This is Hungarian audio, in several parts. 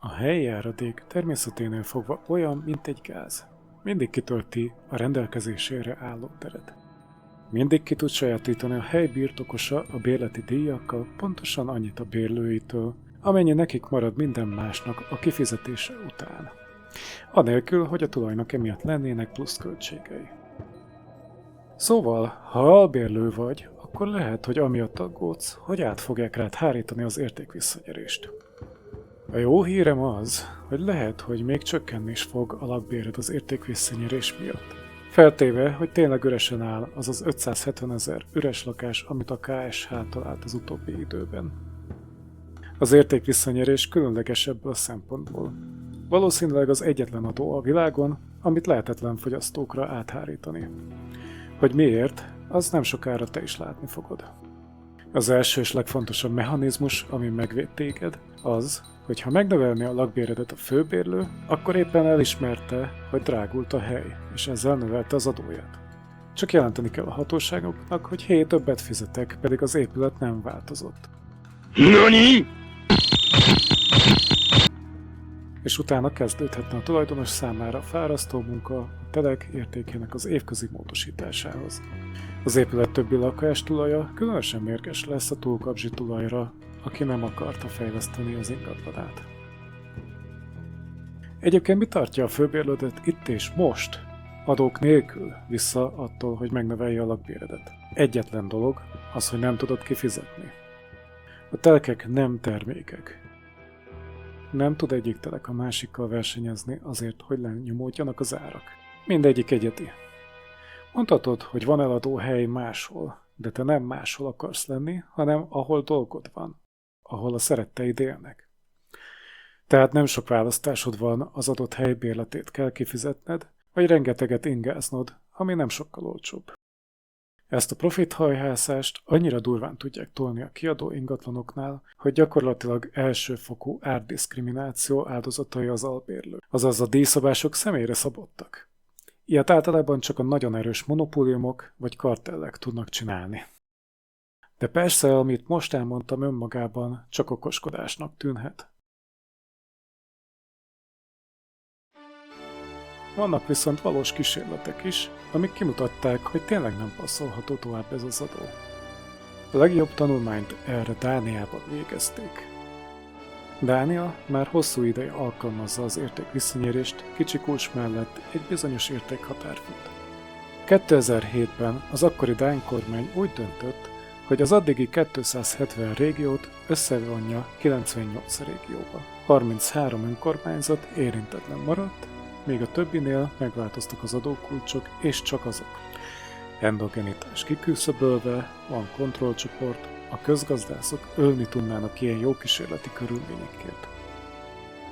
A helyi járadék természeténél fogva olyan, mint egy gáz. Mindig kitölti a rendelkezésére álló teret. Mindig ki tud sajátítani a hely birtokosa a bérleti díjakkal pontosan annyit a bérlőitől, amennyi nekik marad minden másnak a kifizetése után. Anélkül, hogy a tulajnak emiatt lennének pluszköltségei. Szóval, ha albérlő vagy, akkor lehet, hogy amiatt aggódsz, hogy át fogják rád hárítani az értékvisszanyerést. A jó hírem az, hogy lehet, hogy még csökkenni is fog a lakbéred az értékvisszanyerés miatt. Feltéve, hogy tényleg üresen áll az az 570 000 üres lakás, amit a KSH talált az utóbbi időben. Az értékvisszanyerés különleges ebből a szempontból. Valószínűleg az egyetlen adó a világon, amit lehetetlen fogyasztókra áthárítani. Hogy miért, az nem sokára te is látni fogod. Az első és legfontosabb mechanizmus, ami megvéd téged, az, hogy ha megnövelni a lakbéredet a főbérlő, akkor éppen elismerte, hogy drágult a hely, és ezzel növelte az adóját. Csak jelenteni kell a hatóságoknak, hogy többet fizetek, pedig az épület nem változott. NANI?! És utána kezdődhetne a tulajdonos számára a fárasztó munka a telek értékének az évközi módosításához. Az épület többi lakástulaja különösen mérges lesz a túlkapzsi tulajra, aki nem akarta fejleszteni az ingatlanát. Egyébként mi tartja a főbérlődet itt és most, adók nélkül vissza attól, hogy megnövelje a lakbéredet? Egyetlen dolog, az, hogy nem tudod kifizetni. A telkek nem termékek. Nem tud egyik telek a másikkal versenyezni azért, hogy lenyomódjanak az árak. Mindegyik egyedi. Mondhatod, hogy van eladó hely máshol, de te nem máshol akarsz lenni, hanem ahol dolgod van, ahol a szeretteid élnek. Tehát nem sok választásod van, az adott hely bérletét kell kifizetned, vagy rengeteget ingáznod, ami nem sokkal olcsóbb. Ezt a profithajhászást annyira durván tudják tolni a kiadó ingatlanoknál, hogy gyakorlatilag elsőfokú árdiszkrimináció áldozatai az albérlő, azaz a díjszabások személyre szabottak. Ilyet általában csak a nagyon erős monopóliumok vagy kartellek tudnak csinálni. De persze, amit most elmondtam önmagában, csak okoskodásnak tűnhet. Vannak viszont valós kísérletek is, amik kimutatták, hogy tényleg nem passzolható tovább ez az adó. A legjobb tanulmányt erre Dániában végezték. Dánia már hosszú ideje alkalmazza az értékvisszanyerést kicsi kulcs mellett egy bizonyos értékhatár fut. 2007-ben az akkori dán kormány úgy döntött, hogy az addigi 270 régiót összevonja 98 régióba. 33 önkormányzat érintetlen maradt, még a többinél megváltoztak az adókulcsok, és csak azok. Endogenitás kiküszöbölve, van kontrollcsoport, a közgazdászok ölni tudnának ilyen jó kísérleti körülményekért.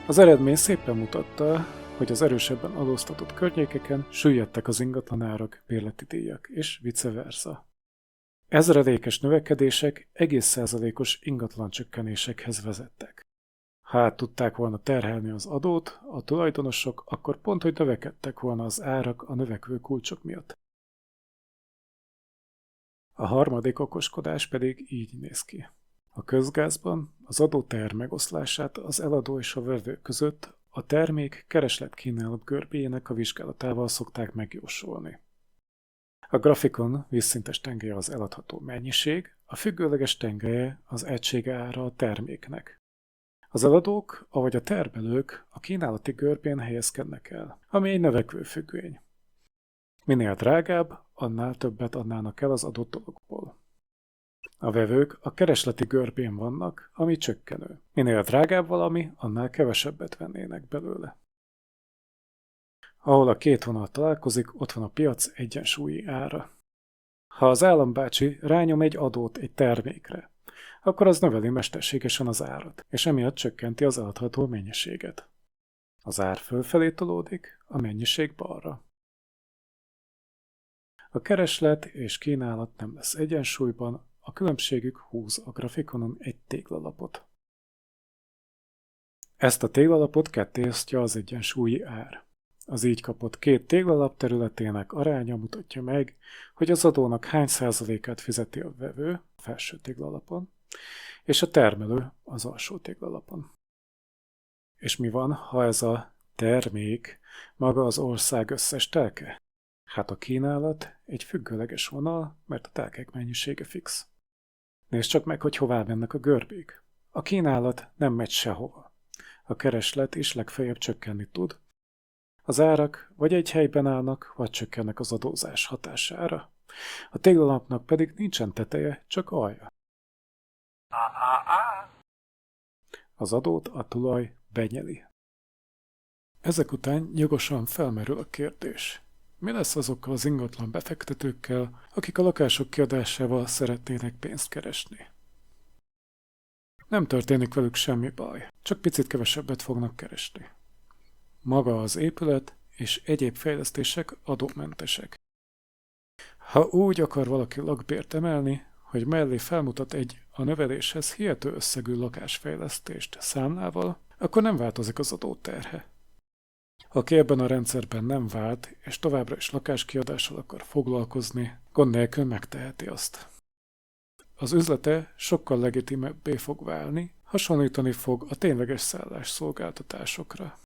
Az eredmény szépen mutatta, hogy az erősebben adóztatott környékeken süllyedtek az ingatlanárak, bérleti díjak, és vice versa. Ezredékes növekedések egész százalékos ingatlancsökkenésekhez vezettek. Ha át tudták volna terhelni az adót, a tulajdonosok akkor pont, hogy növekedtek volna az árak a növekvő kulcsok miatt. A harmadik okoskodás pedig így néz ki. A közgázban az adóteher megoszlását az eladó és a vevő között a termék kereslet-kínálat görbéjének a vizsgálatával szokták megjósolni. A grafikon vízszintes tengelye az eladható mennyiség, a függőleges tengelye az egységára a terméknek. Az eladók, avagy a termelők a kínálati görbén helyezkednek el, ami egy növekvő függvény. Minél drágább, annál többet adnának el az adott dologból. A vevők a keresleti görbén vannak, ami csökkenő. Minél drágább valami, annál kevesebbet vennének belőle. Ahol a két vonal találkozik, ott van a piac egyensúlyi ára. Ha az állambácsi rányom egy adót egy termékre, akkor az növeli mesterségesen az árat, és emiatt csökkenti az eladható mennyiséget. Az ár fölfelé tolódik, a mennyiség balra. A kereslet és kínálat nem lesz egyensúlyban, a különbségük húz a grafikonon egy téglalapot. Ezt a téglalapot ketté osztja az egyensúlyi ár. Az így kapott két téglalap területének aránya mutatja meg, hogy az adónak hány százalékát fizeti a vevő a felső téglalapon, és a termelő az alsó téglalapon. És mi van, ha ez a termék maga az ország összes telke? Hát a kínálat egy függőleges vonal, mert a telkek mennyisége fix. Nézd csak meg, hogy hová mennek a görbék. A kínálat nem megy sehova. A kereslet is legfeljebb csökkenni tud. Az árak vagy egy helyben állnak, vagy csökkennek az adózás hatására. A téglalapnak pedig nincsen teteje, csak alja. Az adót a tulaj benyeli. Ezek után jogosan felmerül a kérdés. Mi lesz azokkal az ingatlan befektetőkkel, akik a lakások kiadásával szeretnének pénzt keresni? Nem történik velük semmi baj, csak picit kevesebbet fognak keresni. Maga az épület és egyéb fejlesztések adómentesek. Ha úgy akar valaki lakbért emelni, hogy mellé felmutat egy a növeléshez hihető összegű lakásfejlesztést számlával, akkor nem változik az adóterhe. Aki ebben a rendszerben nem vált, és továbbra is lakáskiadással akar foglalkozni, gond nélkül megteheti azt. Az üzlete sokkal legitimebbé fog válni, hasonlítani fog a tényleges szállásszolgáltatásokra.